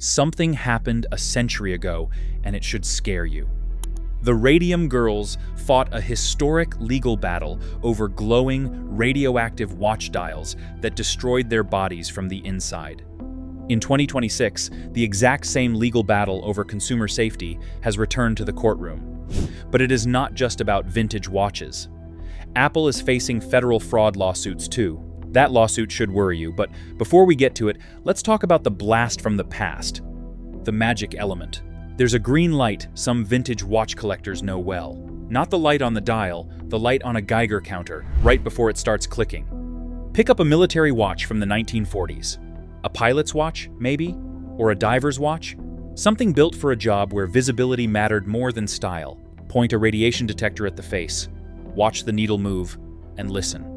Something happened a century ago, and it should scare you. The Radium Girls fought a historic legal battle over glowing, radioactive watch dials that destroyed their bodies from the inside. In 2026, the exact same legal battle over consumer safety has returned to the courtroom. But it is not just about vintage watches. Apple is facing federal fraud lawsuits too. That lawsuit should worry you, but before we get to it, let's talk about the blast from the past, the magic element. There's a green light some vintage watch collectors know well. Not the light on the dial, the light on a Geiger counter, right before it starts clicking. Pick up a military watch from the 1940s. A pilot's watch, maybe? Or a diver's watch? Something built for a job where visibility mattered more than style. Point a radiation detector at the face, watch the needle move, and listen.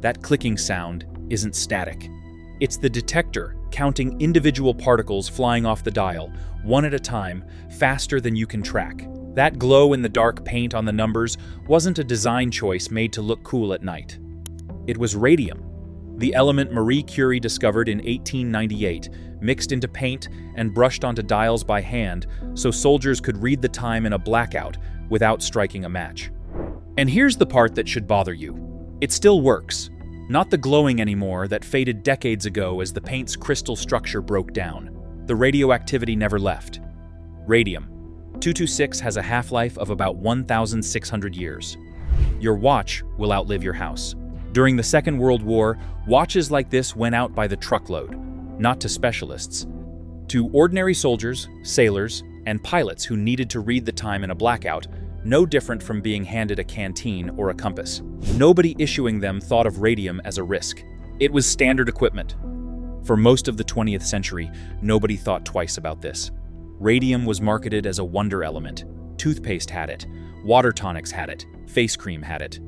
That clicking sound isn't static. It's the detector counting individual particles flying off the dial, one at a time, faster than you can track. That glow-in-the-dark paint on the numbers wasn't a design choice made to look cool at night. It was radium, the element Marie Curie discovered in 1898, mixed into paint and brushed onto dials by hand so soldiers could read the time in a blackout without striking a match. And here's the part that should bother you. It still works. Not the glowing anymore that faded decades ago as the paint's crystal structure broke down. The radioactivity never left. Radium 226 has a half-life of about 1,600 years. Your watch will outlive your house. During the Second World War, watches like this went out by the truckload, not to specialists. To ordinary soldiers, sailors, and pilots who needed to read the time in a blackout, no different from being handed a canteen or a compass. Nobody issuing them thought of radium as a risk. It was standard equipment. For most of the 20th century, nobody thought twice about this. Radium was marketed as a wonder element. Toothpaste had it, water tonics had it, face cream had it.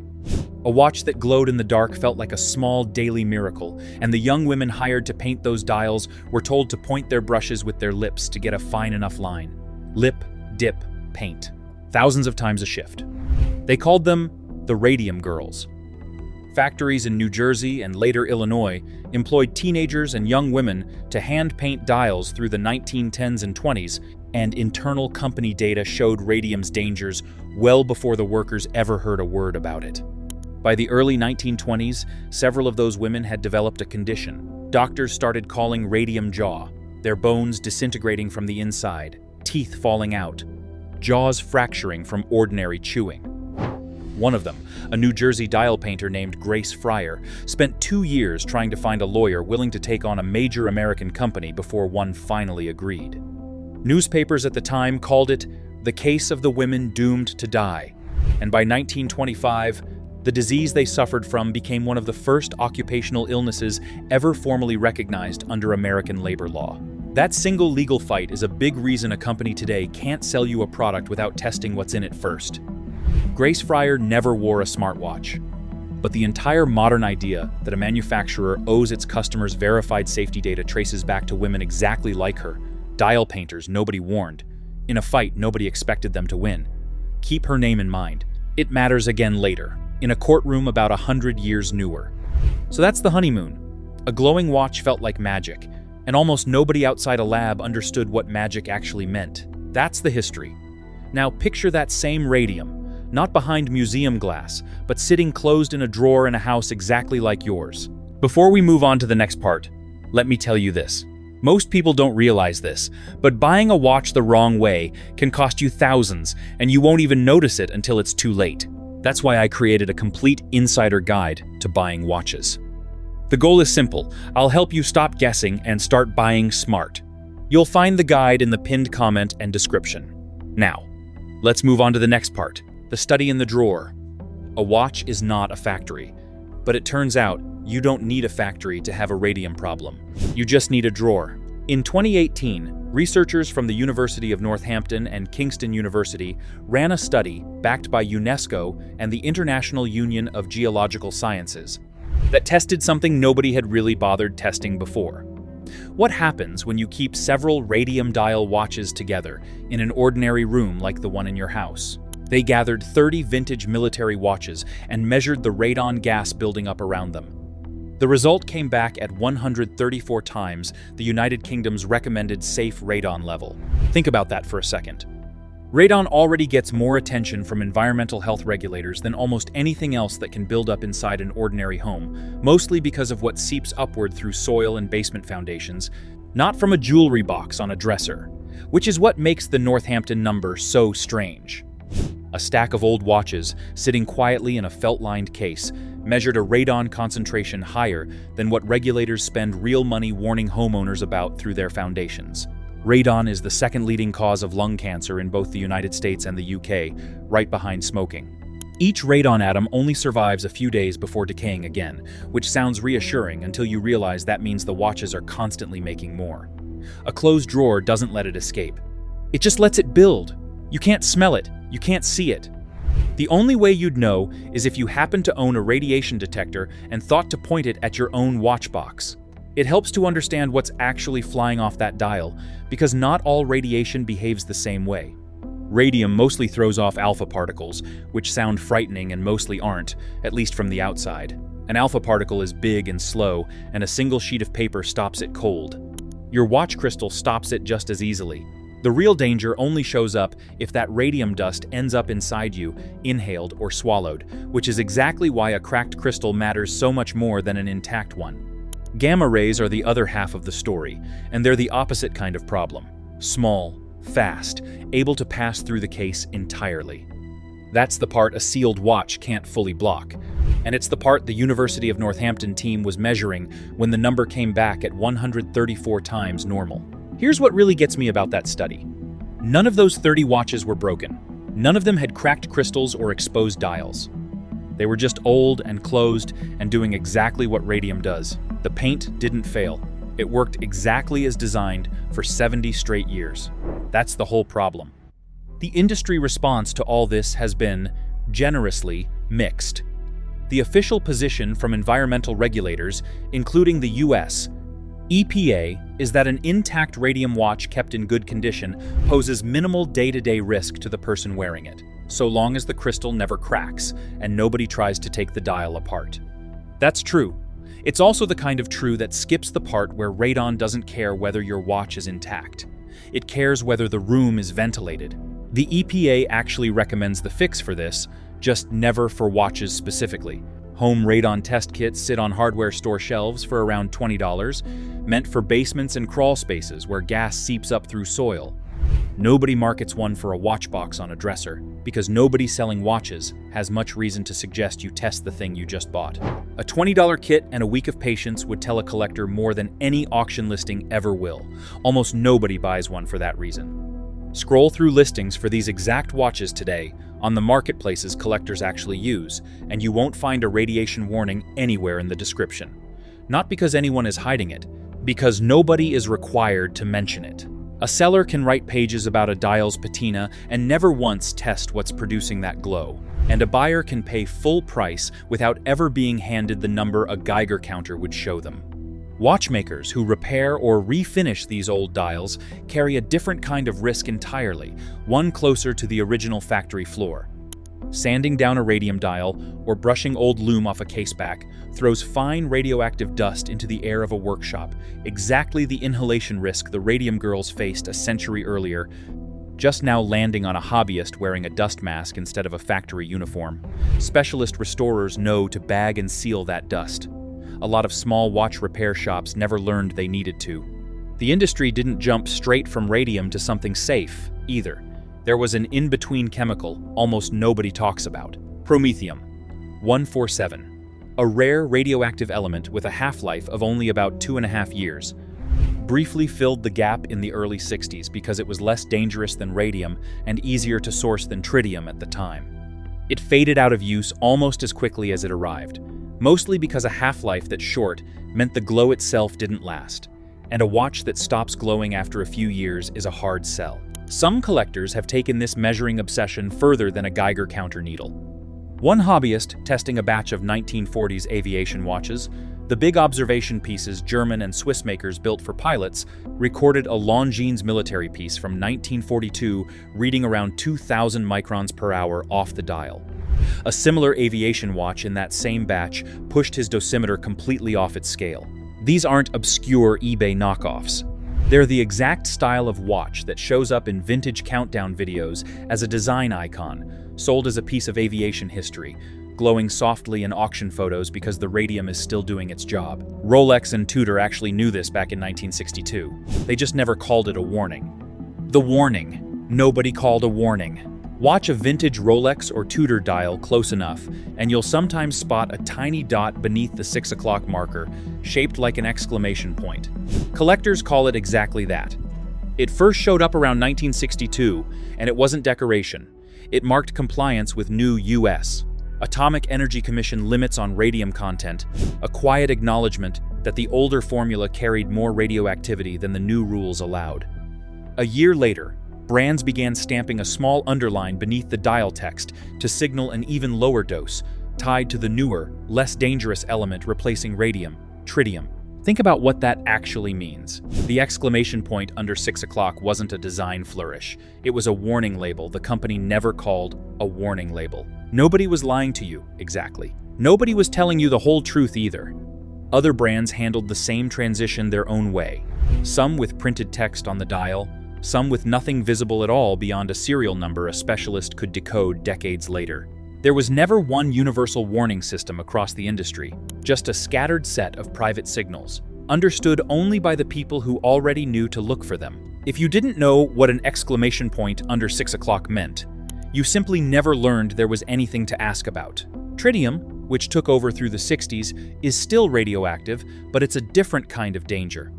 A watch that glowed in the dark felt like a small daily miracle, and the young women hired to paint those dials were told to point their brushes with their lips to get a fine enough line. Lip, dip, paint. Thousands of times a shift. They called them the Radium Girls. Factories in New Jersey and later Illinois employed teenagers and young women to hand-paint dials through the 1910s and 20s, and internal company data showed radium's dangers well before the workers ever heard a word about it. By the early 1920s, several of those women had developed a condition. Doctors started calling radium jaw, their bones disintegrating from the inside, teeth falling out, jaws fracturing from ordinary chewing. One of them, a New Jersey dial painter named Grace Fryer, spent 2 years trying to find a lawyer willing to take on a major American company before one finally agreed. Newspapers at the time called it the case of the women doomed to die, and by 1925, the disease they suffered from became one of the first occupational illnesses ever formally recognized under American labor law. That single legal fight is a big reason a company today can't sell you a product without testing what's in it first. Grace Fryer never wore a smartwatch, but the entire modern idea that a manufacturer owes its customers verified safety data traces back to women exactly like her, dial painters nobody warned, in a fight nobody expected them to win. Keep her name in mind. It matters again later, in a courtroom about 100 years newer. So that's the honeymoon. A glowing watch felt like magic, and almost nobody outside a lab understood what magic actually meant. That's the history. Now picture that same radium, not behind museum glass, but sitting closed in a drawer in a house exactly like yours. Before we move on to the next part, let me tell you this. Most people don't realize this, but buying a watch the wrong way can cost you thousands, and you won't even notice it until it's too late. That's why I created a complete insider guide to buying watches. The goal is simple. I'll help you stop guessing and start buying smart. You'll find the guide in the pinned comment and description. Now, let's move on to the next part, the study in the drawer. A watch is not a factory, but it turns out you don't need a factory to have a radium problem. You just need a drawer. In 2018, researchers from the University of Northampton and Kingston University ran a study backed by UNESCO and the International Union of Geological Sciences that tested something nobody had really bothered testing before. What happens when you keep several radium dial watches together in an ordinary room like the one in your house? They gathered 30 vintage military watches and measured the radon gas building up around them. The result came back at 134 times the United Kingdom's recommended safe radon level. Think about that for a second. Radon already gets more attention from environmental health regulators than almost anything else that can build up inside an ordinary home, mostly because of what seeps upward through soil and basement foundations, not from a jewelry box on a dresser, which is what makes the Northampton number so strange. A stack of old watches, sitting quietly in a felt-lined case, measured a radon concentration higher than what regulators spend real money warning homeowners about through their foundations. Radon is the second leading cause of lung cancer in both the United States and the UK, right behind smoking. Each radon atom only survives a few days before decaying again, which sounds reassuring until you realize that means the watches are constantly making more. A closed drawer doesn't let it escape. It just lets it build. You can't smell it. You can't see it. The only way you'd know is if you happen to own a radiation detector and thought to point it at your own watch box. It helps to understand what's actually flying off that dial, because not all radiation behaves the same way. Radium mostly throws off alpha particles, which sound frightening and mostly aren't, at least from the outside. An alpha particle is big and slow, and a single sheet of paper stops it cold. Your watch crystal stops it just as easily. The real danger only shows up if that radium dust ends up inside you, inhaled or swallowed, which is exactly why a cracked crystal matters so much more than an intact one. Gamma rays are the other half of the story, and they're the opposite kind of problem. Small, fast, able to pass through the case entirely. That's the part a sealed watch can't fully block, and it's the part the University of Northampton team was measuring when the number came back at 134 times normal. Here's what really gets me about that study. None of those 30 watches were broken. None of them had cracked crystals or exposed dials. They were just old and closed and doing exactly what radium does. The paint didn't fail. It worked exactly as designed for 70 straight years. That's the whole problem. The industry response to all this has been, generously, mixed. The official position from environmental regulators, including the US, EPA, is that an intact radium watch kept in good condition poses minimal day-to-day risk to the person wearing it, so long as the crystal never cracks and nobody tries to take the dial apart. That's true. It's also the kind of true that skips the part where radon doesn't care whether your watch is intact. It cares whether the room is ventilated. The EPA actually recommends the fix for this, just never for watches specifically. Home radon test kits sit on hardware store shelves for around $20, meant for basements and crawl spaces where gas seeps up through soil. Nobody markets one for a watch box on a dresser, because nobody selling watches has much reason to suggest you test the thing you just bought. A $20 kit and a week of patience would tell a collector more than any auction listing ever will. Almost nobody buys one for that reason. Scroll through listings for these exact watches today on the marketplaces collectors actually use, and you won't find a radiation warning anywhere in the description. Not because anyone is hiding it, because nobody is required to mention it. A seller can write pages about a dial's patina and never once test what's producing that glow. And a buyer can pay full price without ever being handed the number a Geiger counter would show them. Watchmakers who repair or refinish these old dials carry a different kind of risk entirely, one closer to the original factory floor. Sanding down a radium dial or brushing old loom off a caseback throws fine radioactive dust into the air of a workshop, exactly the inhalation risk the Radium Girls faced a century earlier, just now landing on a hobbyist wearing a dust mask instead of a factory uniform. Specialist restorers know to bag and seal that dust. A lot of small watch repair shops never learned they needed to. The industry didn't jump straight from radium to something safe, either. There was an in-between chemical almost nobody talks about. Promethium-147. A rare radioactive element with a half-life of only about 2.5 years. Briefly filled the gap in the early 60s because it was less dangerous than radium and easier to source than tritium at the time. It faded out of use almost as quickly as it arrived, mostly because a half-life that's short meant the glow itself didn't last, and a watch that stops glowing after a few years is a hard sell. Some collectors have taken this measuring obsession further than a Geiger counter needle. One hobbyist testing a batch of 1940s aviation watches The big observation pieces German and Swiss makers built for pilots recorded a Longines military piece from 1942 reading around 2,000 microns per hour off the dial. A similar aviation watch in that same batch pushed his dosimeter completely off its scale. These aren't obscure eBay knockoffs. They're the exact style of watch that shows up in vintage countdown videos as a design icon, sold as a piece of aviation history, glowing softly in auction photos because the radium is still doing its job. Rolex and Tudor actually knew this back in 1962. They just never called it a warning. The warning. Nobody called a warning. Watch a vintage Rolex or Tudor dial close enough, and you'll sometimes spot a tiny dot beneath the 6 o'clock marker, shaped like an exclamation point. Collectors call it exactly that. It first showed up around 1962, and it wasn't decoration. It marked compliance with new U.S. Atomic Energy Commission limits on radium content, a quiet acknowledgement that the older formula carried more radioactivity than the new rules allowed. A year later, brands began stamping a small underline beneath the dial text to signal an even lower dose, tied to the newer, less dangerous element replacing radium, tritium. Think about what that actually means. The exclamation point under 6 o'clock wasn't a design flourish. It was a warning label the company never called a warning label. Nobody was lying to you, exactly. Nobody was telling you the whole truth either. Other brands handled the same transition their own way. Some with printed text on the dial, some with nothing visible at all beyond a serial number a specialist could decode decades later. There was never one universal warning system across the industry, just a scattered set of private signals, understood only by the people who already knew to look for them. If you didn't know what an exclamation point under 6 o'clock meant, you simply never learned there was anything to ask about. Tritium, which took over through the 60s, is still radioactive, but it's a different kind of danger.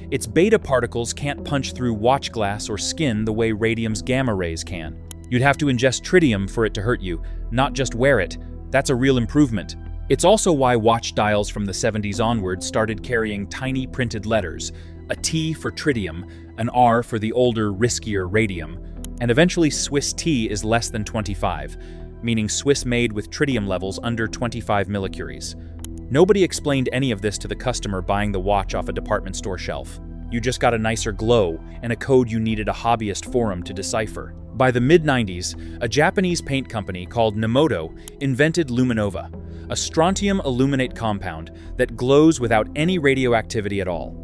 Its beta particles can't punch through watch glass or skin the way radium's gamma rays can. You'd have to ingest tritium for it to hurt you, not just wear it. That's a real improvement. It's also why watch dials from the 70s onward started carrying tiny printed letters, a T for tritium, an R for the older, riskier radium, and eventually Swiss T is less than 25, meaning Swiss made with tritium levels under 25 millicuries. Nobody explained any of this to the customer buying the watch off a department store shelf. You just got a nicer glow and a code you needed a hobbyist forum to decipher. By the mid-90s, a Japanese paint company called Nemoto invented Luminova, a strontium aluminate compound that glows without any radioactivity at all.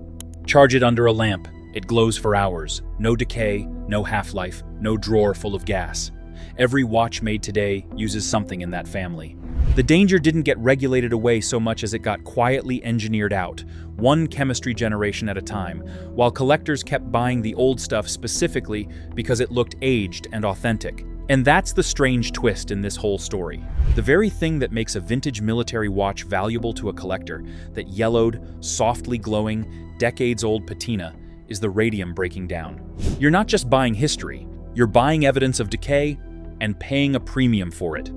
Charge it under a lamp. It glows for hours. No decay, no half-life, no drawer full of gas. Every watch made today uses something in that family. The danger didn't get regulated away so much as it got quietly engineered out, one chemistry generation at a time, while collectors kept buying the old stuff specifically because it looked aged and authentic. And that's the strange twist in this whole story. The very thing that makes a vintage military watch valuable to a collector, that yellowed, softly glowing, decades-old patina, is the radium breaking down. You're not just buying history, you're buying evidence of decay and paying a premium for it.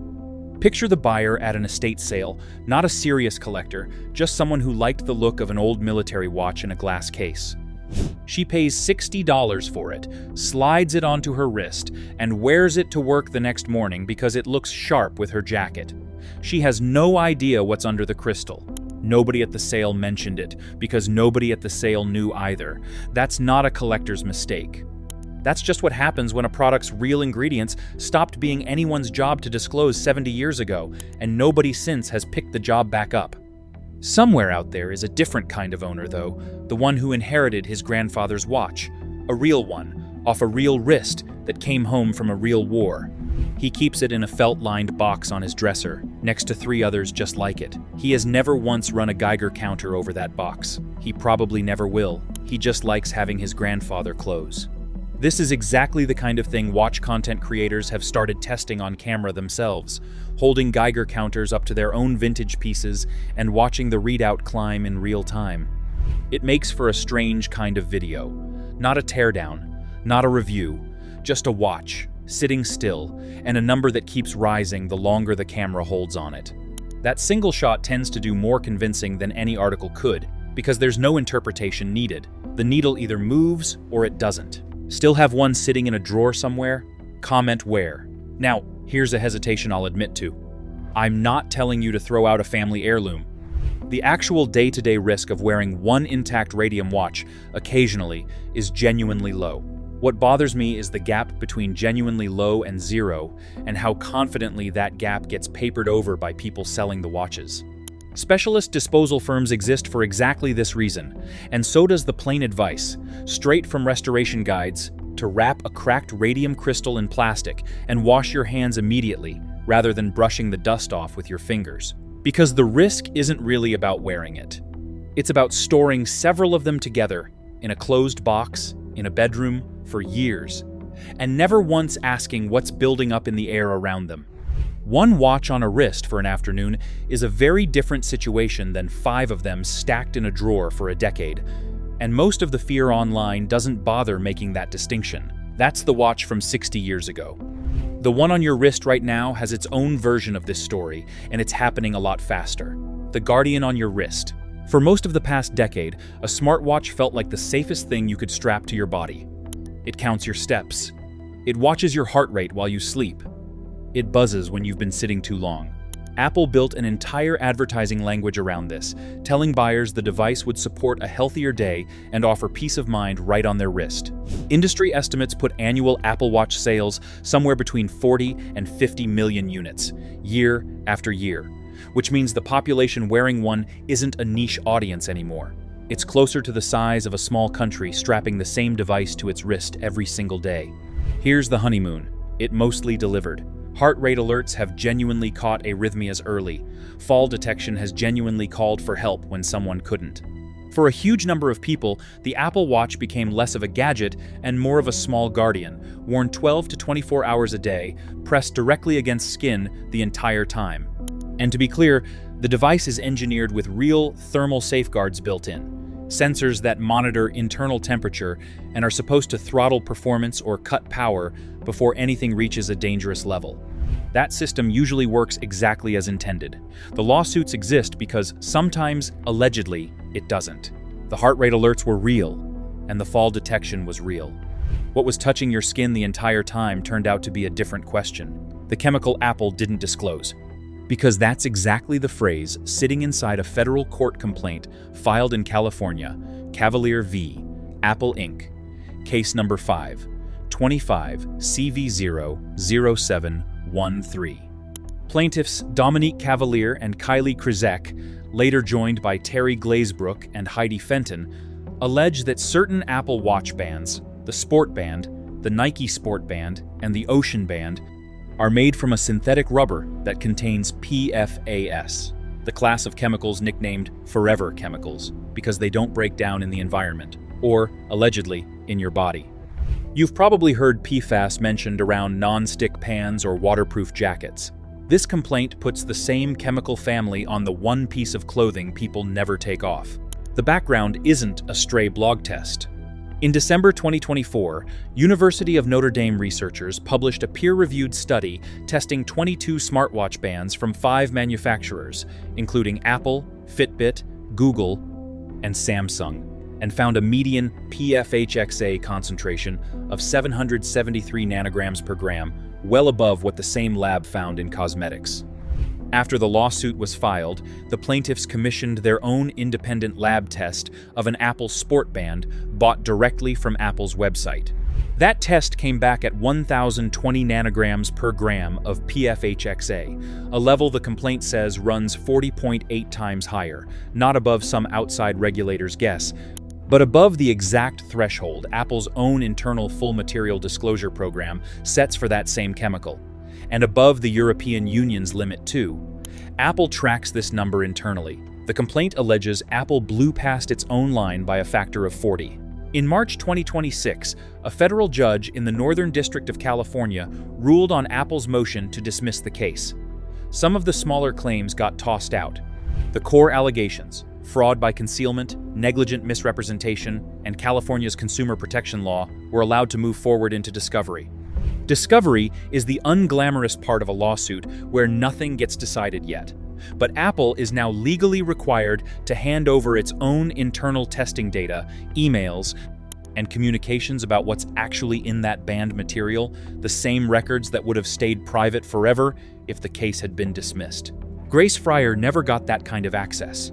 Picture the buyer at an estate sale, not a serious collector, just someone who liked the look of an old military watch in a glass case. She pays $60 for it, slides it onto her wrist, and wears it to work the next morning because it looks sharp with her jacket. She has no idea what's under the crystal. Nobody at the sale mentioned it, because nobody at the sale knew either. That's not a collector's mistake. That's just what happens when a product's real ingredients stopped being anyone's job to disclose 70 years ago, and nobody since has picked the job back up. Somewhere out there is a different kind of owner, though, the one who inherited his grandfather's watch, a real one, off a real wrist that came home from a real war. He keeps it in a felt-lined box on his dresser, next to 3 others just like it. He has never once run a Geiger counter over that box. He probably never will. He just likes having his grandfather close. This is exactly the kind of thing watch content creators have started testing on camera themselves, holding Geiger counters up to their own vintage pieces and watching the readout climb in real time. It makes for a strange kind of video. Not a teardown, not a review, just a watch, sitting still, and a number that keeps rising the longer the camera holds on it. That single shot tends to do more convincing than any article could, because there's no interpretation needed. The needle either moves or it doesn't. Still have one sitting in a drawer somewhere? Comment where. Now, here's a hesitation I'll admit to. I'm not telling you to throw out a family heirloom. The actual day-to-day risk of wearing one intact radium watch occasionally is genuinely low. What bothers me is the gap between genuinely low and zero, and how confidently that gap gets papered over by people selling the watches. Specialist disposal firms exist for exactly this reason, and so does the plain advice, straight from restoration guides, to wrap a cracked radium crystal in plastic and wash your hands immediately, rather than brushing the dust off with your fingers. Because the risk isn't really about wearing it. It's about storing several of them together in a closed box, in a bedroom, for years, and never once asking what's building up in the air around them. One watch on a wrist for an afternoon is a very different situation than 5 of them stacked in a drawer for a decade, and most of the fear online doesn't bother making that distinction. That's the watch from 60 years ago. The one on your wrist right now has its own version of this story, and it's happening a lot faster. The Guardian on your wrist. For most of the past decade, a smartwatch felt like the safest thing you could strap to your body. It counts your steps. It watches your heart rate while you sleep. It buzzes when you've been sitting too long. Apple built an entire advertising language around this, telling buyers the device would support a healthier day and offer peace of mind right on their wrist. Industry estimates put annual Apple Watch sales somewhere between 40 and 50 million units, year after year, which means the population wearing one isn't a niche audience anymore. It's closer to the size of a small country strapping the same device to its wrist every single day. Here's the honeymoon. It mostly delivered. Heart rate alerts have genuinely caught arrhythmias early. Fall detection has genuinely called for help when someone couldn't. For a huge number of people, the Apple Watch became less of a gadget and more of a small guardian, worn 12 to 24 hours a day, pressed directly against skin the entire time. And to be clear, the device is engineered with real thermal safeguards built in. Sensors that monitor internal temperature and are supposed to throttle performance or cut power before anything reaches a dangerous level. That system usually works exactly as intended. The lawsuits exist because sometimes, allegedly, it doesn't. The heart rate alerts were real, and the fall detection was real. What was touching your skin the entire time turned out to be a different question. The chemical Apple didn't disclose. Because that's exactly the phrase sitting inside a federal court complaint filed in California, Cavalier v. Apple Inc., case number 5, 25 CV00713. Plaintiffs Dominique Cavalier and Kylie Krizek, later joined by Terry Glazebrook and Heidi Fenton, allege that certain Apple Watch bands, the Sport Band, the Nike Sport Band, and the Ocean Band, are made from a synthetic rubber that contains PFAS, the class of chemicals nicknamed forever chemicals because they don't break down in the environment, or, allegedly, in your body. You've probably heard PFAS mentioned around non-stick pans or waterproof jackets. This complaint puts the same chemical family on the one piece of clothing people never take off. The background isn't a stray blog test. In December 2024, University of Notre Dame researchers published a peer-reviewed study testing 22 smartwatch bands from 5 manufacturers, including Apple, Fitbit, Google, and Samsung, and found a median PFHXA concentration of 773 nanograms per gram, well above what the same lab found in cosmetics. After the lawsuit was filed, the plaintiffs commissioned their own independent lab test of an Apple Sport Band bought directly from Apple's website. That test came back at 1,020 nanograms per gram of PFHXA, a level the complaint says runs 40.8 times higher, not above some outside regulators' guess, but above the exact threshold Apple's own internal full material disclosure program sets for that same chemical, and above the European Union's limit too. Apple tracks this number internally. The complaint alleges Apple blew past its own line by a factor of 40. In March 2026, a federal judge in the Northern District of California ruled on Apple's motion to dismiss the case. Some of the smaller claims got tossed out. The core allegations, fraud by concealment, negligent misrepresentation, and California's consumer protection law, were allowed to move forward into discovery. Discovery is the unglamorous part of a lawsuit where nothing gets decided yet. But Apple is now legally required to hand over its own internal testing data, emails, and communications about what's actually in that banned material, the same records that would have stayed private forever if the case had been dismissed. Grace Fryer never got that kind of access.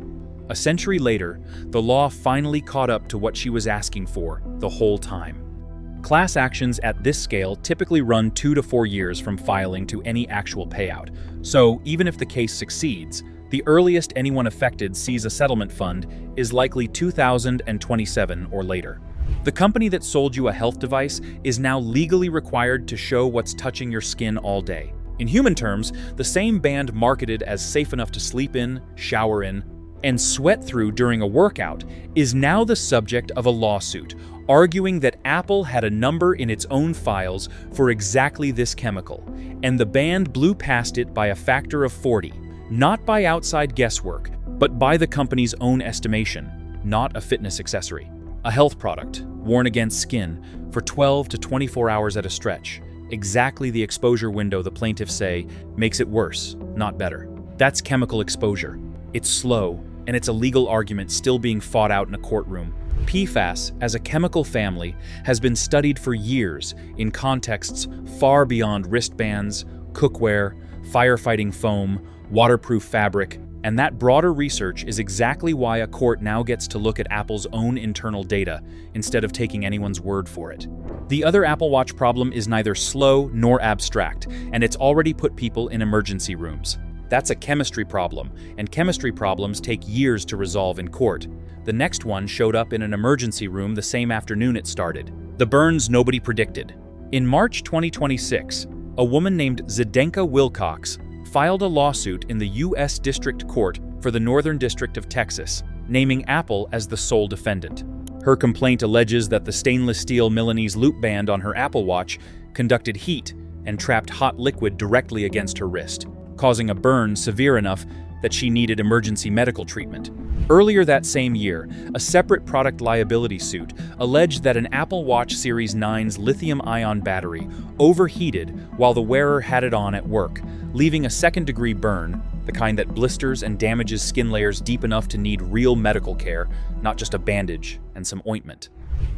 A century later, the law finally caught up to what she was asking for the whole time. Class actions at this scale typically run 2 to 4 years from filing to any actual payout. So, even if the case succeeds, the earliest anyone affected sees a settlement fund is likely 2027 or later. The company that sold you a health device is now legally required to show what's touching your skin all day. In human terms, the same band marketed as safe enough to sleep in, shower in, and sweat through during a workout is now the subject of a lawsuit, arguing that Apple had a number in its own files for exactly this chemical, and the band blew past it by a factor of 40, not by outside guesswork, but by the company's own estimation, not a fitness accessory. A health product, worn against skin, for 12 to 24 hours at a stretch, exactly the exposure window the plaintiffs say makes it worse, not better. That's chemical exposure. It's slow, and it's a legal argument still being fought out in a courtroom. PFAS, as a chemical family, has been studied for years in contexts far beyond wristbands, cookware, firefighting foam, waterproof fabric, and that broader research is exactly why a court now gets to look at Apple's own internal data instead of taking anyone's word for it. The other Apple Watch problem is neither slow nor abstract, and it's already put people in emergency rooms. That's a chemistry problem, and chemistry problems take years to resolve in court. The next one showed up in an emergency room the same afternoon it started. The burns nobody predicted. In March 2026, a woman named Zdenka Wilcox filed a lawsuit in the U.S. District Court for the Northern District of Texas, naming Apple as the sole defendant. Her complaint alleges that the stainless steel Milanese loop band on her Apple Watch conducted heat and trapped hot liquid directly against her wrist, causing a burn severe enough that she needed emergency medical treatment. Earlier that same year, a separate product liability suit alleged that an Apple Watch Series 9's lithium-ion battery overheated while the wearer had it on at work, leaving a second-degree burn, the kind that blisters and damages skin layers deep enough to need real medical care, not just a bandage and some ointment.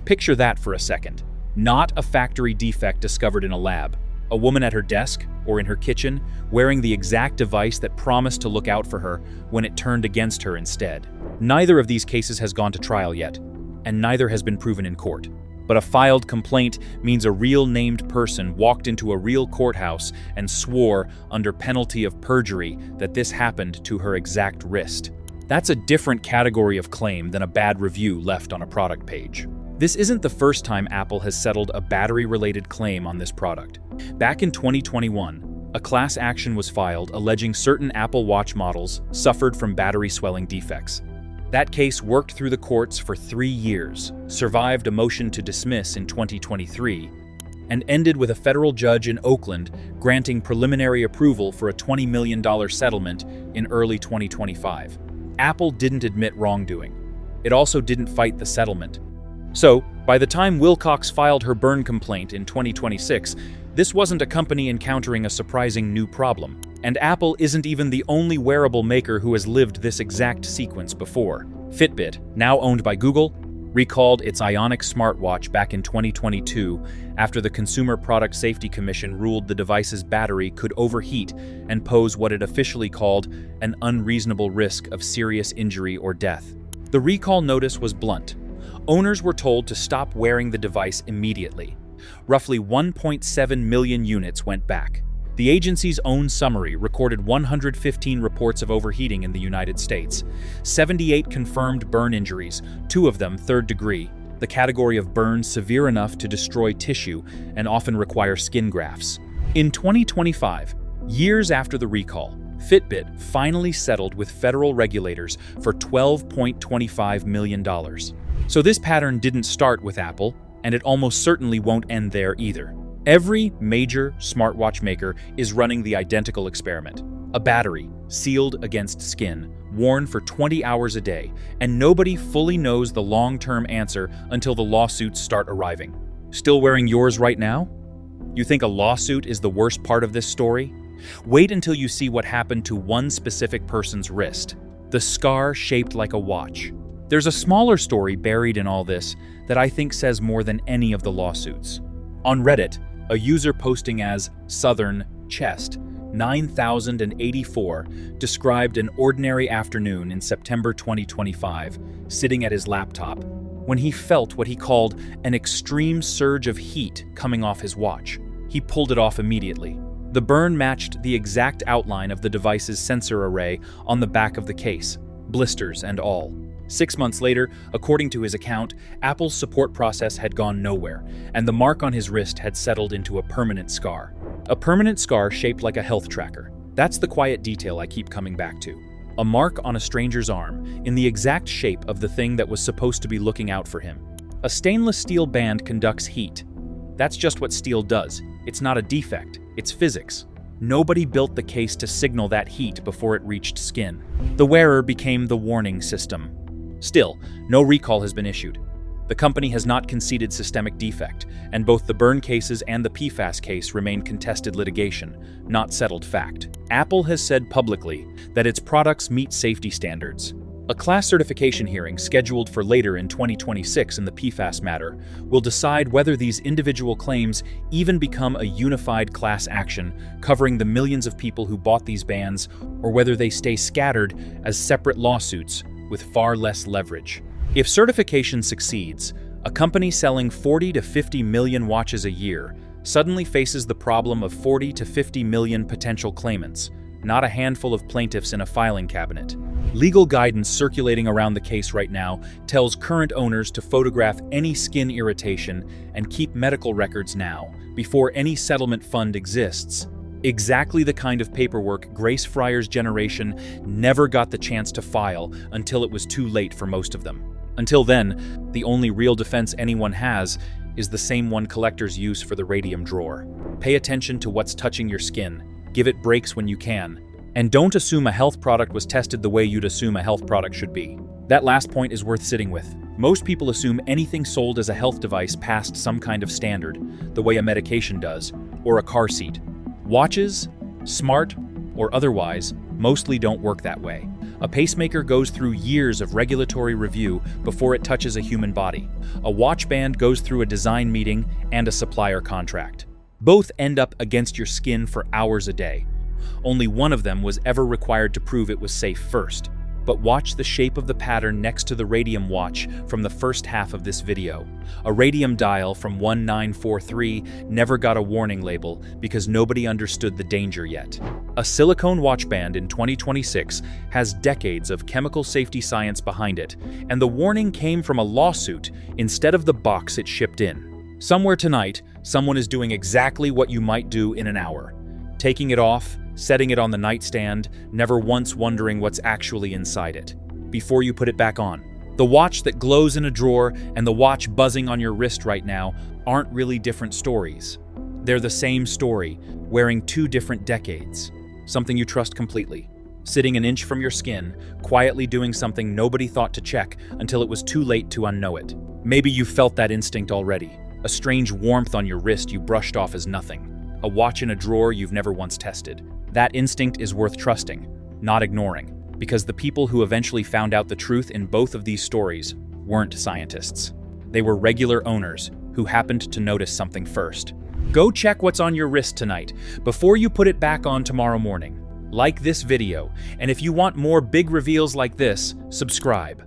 Picture that for a second. Not a factory defect discovered in a lab. A woman at her desk or in her kitchen wearing the exact device that promised to look out for her when it turned against her instead. Neither of these cases has gone to trial yet, and neither has been proven in court. But a filed complaint means a real named person walked into a real courthouse and swore under penalty of perjury that this happened to her exact wrist. That's a different category of claim than a bad review left on a product page. This isn't the first time Apple has settled a battery-related claim on this product. Back in 2021, a class action was filed alleging certain Apple Watch models suffered from battery swelling defects. That case worked through the courts for 3 years, survived a motion to dismiss in 2023, and ended with a federal judge in Oakland granting preliminary approval for a $20 million settlement in early 2025. Apple didn't admit wrongdoing. It also didn't fight the settlement. So, by the time Wilcox filed her burn complaint in 2026, this wasn't a company encountering a surprising new problem. And Apple isn't even the only wearable maker who has lived this exact sequence before. Fitbit, now owned by Google, recalled its Ionic smartwatch back in 2022 after the Consumer Product Safety Commission ruled the device's battery could overheat and pose what it officially called an unreasonable risk of serious injury or death. The recall notice was blunt. Owners were told to stop wearing the device immediately. Roughly 1.7 million units went back. The agency's own summary recorded 115 reports of overheating in the United States, 78 confirmed burn injuries, 2 of them third degree, the category of burns severe enough to destroy tissue and often require skin grafts. In 2025, years after the recall, Fitbit finally settled with federal regulators for $12.25 million. So this pattern didn't start with Apple, and it almost certainly won't end there either. Every major smartwatch maker is running the identical experiment. A battery, sealed against skin, worn for 20 hours a day, and nobody fully knows the long-term answer until the lawsuits start arriving. Still wearing yours right now? You think a lawsuit is the worst part of this story? Wait until you see what happened to one specific person's wrist, the scar shaped like a watch. There's a smaller story buried in all this that I think says more than any of the lawsuits. On Reddit, a user posting as Southern Chest 9084, described an ordinary afternoon in September 2025, sitting at his laptop, when he felt what he called an extreme surge of heat coming off his watch. He pulled it off immediately. The burn matched the exact outline of the device's sensor array on the back of the case, blisters and all. 6 months later, according to his account, Apple's support process had gone nowhere, and the mark on his wrist had settled into a permanent scar. A permanent scar shaped like a health tracker. That's the quiet detail I keep coming back to. A mark on a stranger's arm, in the exact shape of the thing that was supposed to be looking out for him. A stainless steel band conducts heat. That's just what steel does. It's not a defect, it's physics. Nobody built the case to signal that heat before it reached skin. The wearer became the warning system. Still, no recall has been issued. The company has not conceded systemic defect, and both the burn cases and the PFAS case remain contested litigation, not settled fact. Apple has said publicly that its products meet safety standards. A class certification hearing scheduled for later in 2026 in the PFAS matter will decide whether these individual claims even become a unified class action covering the millions of people who bought these bans, or whether they stay scattered as separate lawsuits with far less leverage. If certification succeeds, a company selling 40 to 50 million watches a year suddenly faces the problem of 40 to 50 million potential claimants, not a handful of plaintiffs in a filing cabinet. Legal guidance circulating around the case right now tells current owners to photograph any skin irritation and keep medical records now, before any settlement fund exists. Exactly the kind of paperwork Grace Fryer's generation never got the chance to file until it was too late for most of them. Until then, the only real defense anyone has is the same one collectors use for the radium drawer. Pay attention to what's touching your skin. Give it breaks when you can. And don't assume a health product was tested the way you'd assume a health product should be. That last point is worth sitting with. Most people assume anything sold as a health device passed some kind of standard, the way a medication does, or a car seat. Watches, smart or otherwise, mostly don't work that way. A pacemaker goes through years of regulatory review before it touches a human body. A watch band goes through a design meeting and a supplier contract. Both end up against your skin for hours a day. Only one of them was ever required to prove it was safe first. But watch the shape of the pattern next to the radium watch from the first half of this video. A radium dial from 1943 never got a warning label because nobody understood the danger yet. A silicone watch band in 2026 has decades of chemical safety science behind it, and the warning came from a lawsuit instead of the box it shipped in. Somewhere tonight, someone is doing exactly what you might do in an hour. Taking it off, setting it on the nightstand, never once wondering what's actually inside it, before you put it back on. The watch that glows in a drawer and the watch buzzing on your wrist right now aren't really different stories. They're the same story, wearing 2 different decades. Something you trust completely. Sitting an inch from your skin, quietly doing something nobody thought to check until it was too late to unknow it. Maybe you felt that instinct already. A strange warmth on your wrist you brushed off as nothing. A watch in a drawer you've never once tested. That instinct is worth trusting, not ignoring, because the people who eventually found out the truth in both of these stories weren't scientists. They were regular owners who happened to notice something first. Go check what's on your wrist tonight before you put it back on tomorrow morning. Like this video, and if you want more big reveals like this, subscribe.